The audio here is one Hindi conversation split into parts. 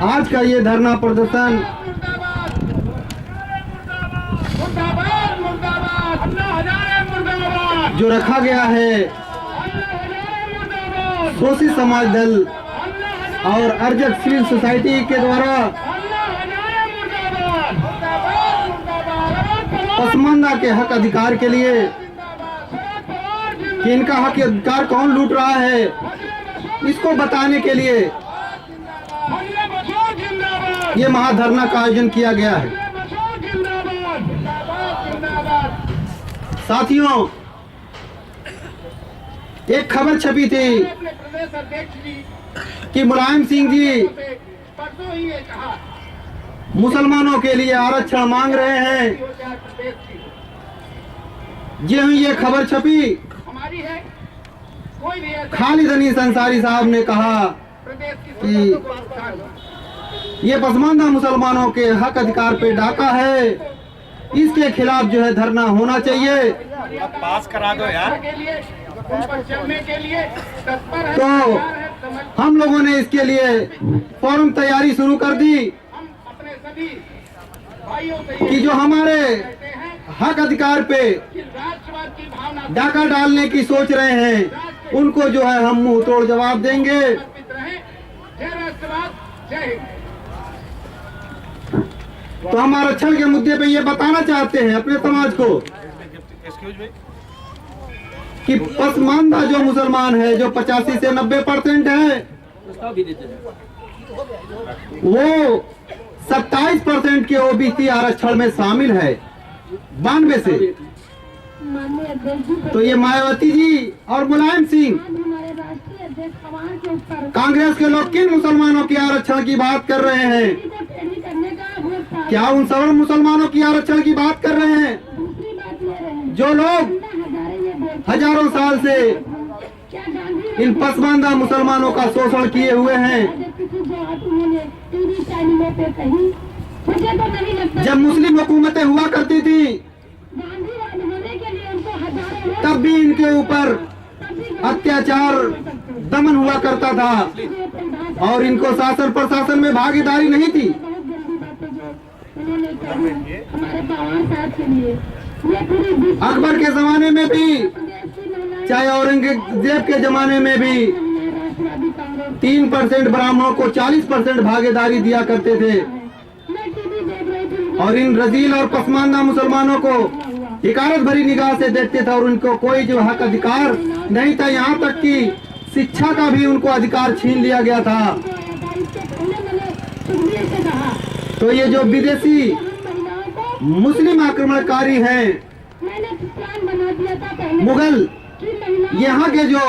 आज का ये धरना प्रदर्शन जो रखा गया है सोशी समाज दल और अर्जक सिविल सोसाइटी के द्वारा पसमानदा के हक अधिकार के लिए कि इनका हक अधिकार कौन लूट रहा है, इसको बताने के लिए ये महाधरना का आयोजन किया गया है। साथियों, एक खबर छपी थी कि मुलायम सिंह जी मुसलमानों के लिए आरक्षण मांग रहे हैं। जो ये खबर छपी, खालिद अनीस अंसारी साहब ने कहा कि ये पसमानदा मुसलमानों के हक अधिकार पे डाका है, इसके खिलाफ जो है धरना होना चाहिए। पास करा दो यार। तो हम लोगों ने इसके लिए फौरन तैयारी शुरू कर दी कि जो हमारे हक अधिकार पे डाका डालने की सोच रहे हैं उनको जो है हम मुंह तोड़ जवाब देंगे। तो हम आरक्षण के मुद्दे पे ये बताना चाहते हैं अपने समाज को कि पसमानदा जो मुसलमान है, जो 85 से 90% है, वो 27% के ओबीसी आरक्षण में शामिल है 92 से। तो ये मायावती जी और मुलायम सिंह, कांग्रेस के लोग किन मुसलमानों के आरक्षण की बात कर रहे हैं? क्या उन सवर्ण मुसलमानों की आरक्षण की बात कर रहे हैं जो लोग हजारों साल से इन पसमानदा मुसलमानों का शोषण किए हुए हैं? जब मुस्लिम हुकूमतें हुआ करती थी तब भी इनके ऊपर अत्याचार दमन हुआ करता था और इनको शासन प्रशासन में भागीदारी नहीं थी। अकबर के जमाने में भी, चाहे औरंगजेब के जमाने में भी 3% ब्राह्मणों को 40% भागीदारी दिया करते थे और इन रजील और पसमानदा मुसलमानों को हिकारत भरी निगाह से देखते थे और उनको कोई जो हक अधिकार नहीं था। यहाँ तक कि शिक्षा का भी उनको अधिकार छीन लिया गया था। तो ये जो विदेशी मुस्लिम आक्रमणकारी हैं, मुगल, यहाँ के जो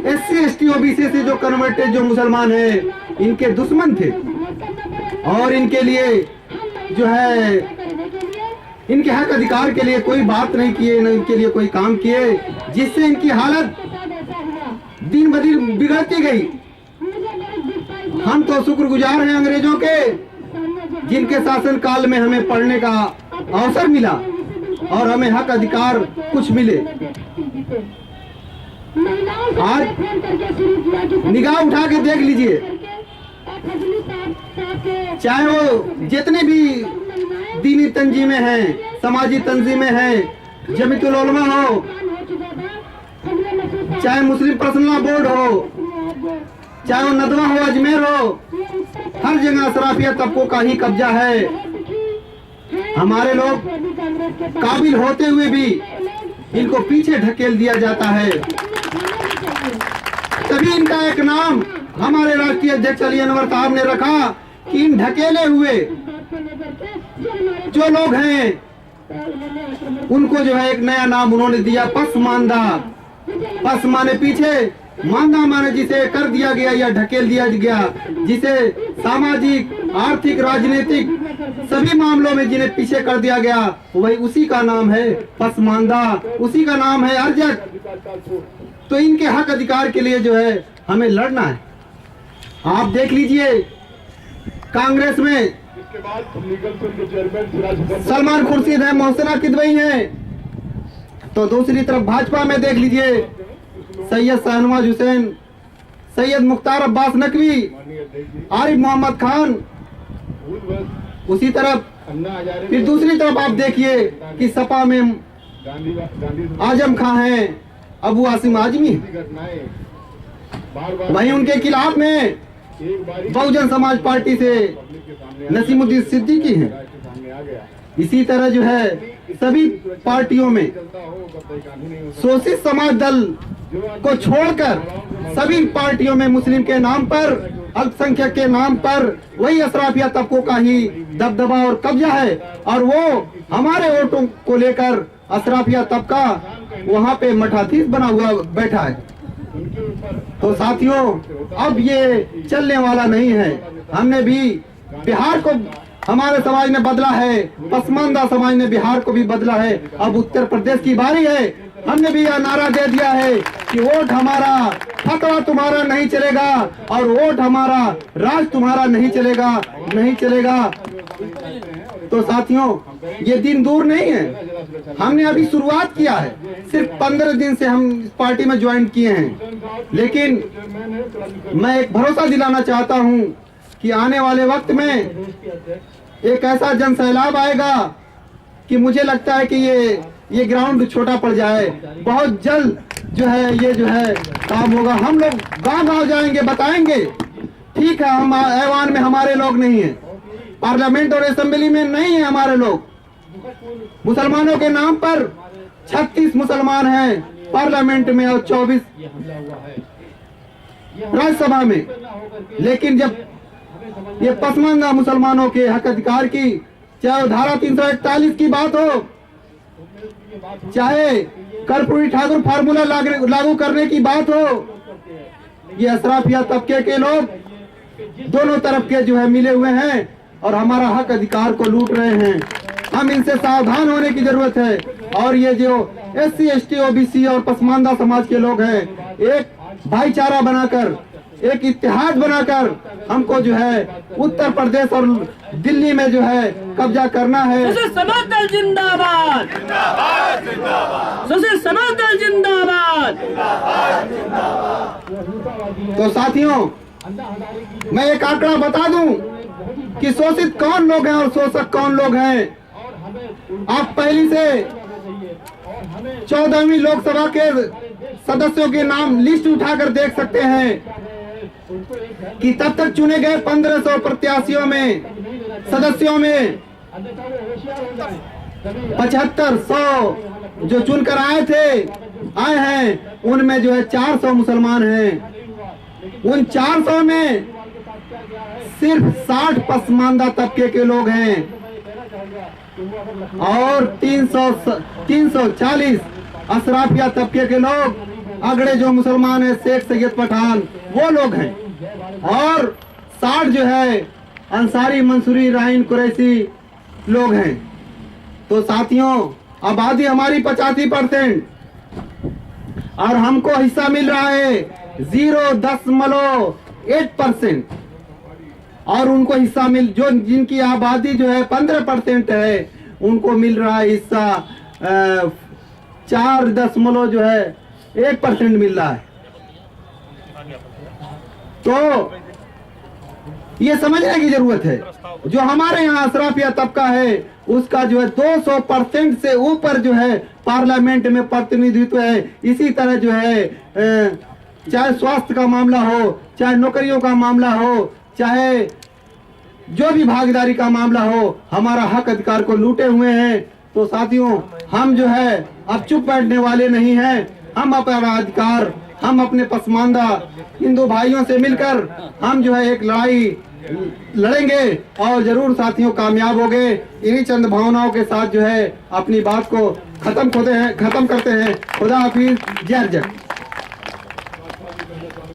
SC ST OBC से जो कन्वर्टेड जो मुसलमान हैं, इनके दुश्मन थे और इनके लिए जो है इनके हक अधिकार के लिए कोई बात नहीं किए, न इनके लिए कोई काम किए, जिससे इनकी हालत दिन ब दिन बिगड़ती गई। हम तो शुक्रगुजार हैं अंग्रेजों के, जिनके शासन काल में हमें पढ़ने का अवसर मिला और हमें हक अधिकार कुछ मिले। आज निगाह उठा के देख लीजिए, चाहे वो जितने भी दीनी तंजीमें हैं, समाजी तंजीमें हैं, जमीयतुल उलमा हो, चाहे मुस्लिम पर्सनल बोर्ड हो, चाहे वो नदवा हो, अजमेर हो, हर जगह अशराफिया तबकों का ही कब्जा है। हमारे लोग काबिल होते हुए भी इनको पीछे ढकेल दिया जाता है। तभी इनका एक नाम हमारे राष्ट्रीय अध्यक्ष अली अनवर साहब ने रखा कि इन ढकेले हुए जो लोग हैं उनको जो है एक नया नाम उन्होंने दिया, पसमानदा। पस माने पीछे, मानदा माने जिसे कर दिया गया या ढकेल दिया गया, जिसे सामाजिक, आर्थिक, राजनीतिक सभी मामलों में जिन्हें पीछे कर दिया गया, वही उसी का नाम है पसमानदा, उसी का नाम है अर्जक। तो इनके हक अधिकार के लिए जो है हमें लड़ना है। आप देख लीजिए, कांग्रेस में सलमान खुर्शीद है, मोहसिना किदवई है, तो दूसरी तरफ भाजपा में देख लीजिए सैयद शाहनवाज हुसैन सैयद मुख्तार अब्बास नकवी, आरिफ मोहम्मद खान, उसी तरफ फिर दूसरी तरफ आप देखिए कि सपा में आजम खां हैं, अबू आसिम आजमी, वहीं उनके खिलाफ में बहुजन समाज पार्टी से नसीमुद्दीन सिद्दीकी हैं। इसी तरह जो है सभी पार्टियों में शोषित समाज दल को छोड़कर सभी पार्टियों में मुस्लिम के नाम पर, अल्पसंख्यक के नाम पर वही अशराफिया तबकों का ही दबदबा और कब्जा है, और वो हमारे वोटों को लेकर अशराफिया तबका वहाँ पे मठाधीश बना हुआ बैठा है। तो साथियों, अब ये चलने वाला नहीं है। हमने भी बिहार को, हमारे समाज ने बदला है, पसमानदा समाज ने बिहार को भी बदला है। अब उत्तर प्रदेश की बारी है। हमने भी यह नारा दे दिया है कि वोट हमारा, फतवा तुम्हारा नहीं चलेगा, और वोट हमारा, राज तुम्हारा नहीं चलेगा, नहीं चलेगा। तो साथियों, ये दिन दूर नहीं है। हमने अभी शुरुआत किया है, सिर्फ 15 दिन से हम इस पार्टी में ज्वाइन किए हैं, लेकिन मैं एक भरोसा दिलाना चाहता हूं कि आने वाले वक्त में एक ऐसा जन सैलाब आएगा कि मुझे लगता है कि ये ग्राउंड छोटा पड़ जाए। बहुत जल्द जो है काम होगा। हम लोग गांव-गांव जाएंगे, बताएंगे। ठीक है, हम ऐवान में हमारे लोग नहीं है, पार्लियामेंट और असेंबली में नहीं है हमारे लोग। मुसलमानों के नाम पर 36 मुसलमान हैं पार्लियामेंट में और 24 राज्यसभा में, लेकिन जब ये पसमानदा मुसलमानों के हक अधिकार की, चाहे धारा 341 की बात हो, चाहे कर्पूरी ठाकुर फार्मूला लागू करने की बात हो, ये अशराफिया तबके के लोग दोनों तरफ के जो है मिले हुए हैं और हमारा हक अधिकार को लूट रहे हैं। हम इनसे सावधान होने की जरूरत है। और ये जो SC, ST, OBC और पसमानदा समाज के लोग हैं, एक भाईचारा बनाकर, एक इत्तेहाद बनाकर हमको जो है उत्तर प्रदेश और दिल्ली में जो है कब्जा करना है। समाज दल जिंदाबाद, समाज दल जिंदाबाद। तो साथियों, मैं एक आंकड़ा बता दूं कि शोषित कौन लोग हैं और शोषक कौन लोग हैं। आप पहली से 14वीं लोकसभा के सदस्यों के नाम लिस्ट उठाकर देख सकते हैं कि तब तक चुने गए 1500 प्रत्याशियों में, सदस्यों में 7500 जो चुनकर आए हैं, उनमें जो है 400 मुसलमान हैं। उन 400 में सिर्फ 60 पसमानदा तबके के लोग हैं और 340 अशराफिया तबके के लोग, अगड़े जो मुसलमान है, शेख सैयद पठान, वो लोग हैं। और 60 जो है अंसारी, मंसूरी, राहीन, कुरैशी लोग हैं। तो साथियों, आबादी हमारी 85% और हमको हिस्सा मिल रहा है 0.8%, और उनको हिस्सा जो जिनकी आबादी जो है 15% है, उनको मिल रहा है हिस्सा 4.1% मिल रहा है। तो ये समझने की जरूरत है, जो हमारे यहाँ अशराफिया तबका है उसका जो है 200% से ऊपर जो है पार्लियामेंट में प्रतिनिधित्व है। इसी तरह जो है चाहे स्वास्थ्य का मामला हो, चाहे नौकरियों का मामला हो, चाहे जो भी भागीदारी का मामला हो, हमारा हक अधिकार को लूटे हुए हैं। तो साथियों, हम जो है अब चुप बैठने वाले नहीं हैं। हम अपना अधिकार, हम अपने पसमानदा हिंदू भाइयों से मिलकर हम जो है एक लड़ाई लड़ेंगे और जरूर साथियों कामयाब होंगे। इन्हीं चंद भावनाओं के साथ जो है अपनी बात को खत्म करते हैं। खुदा हाफिज, जय जय।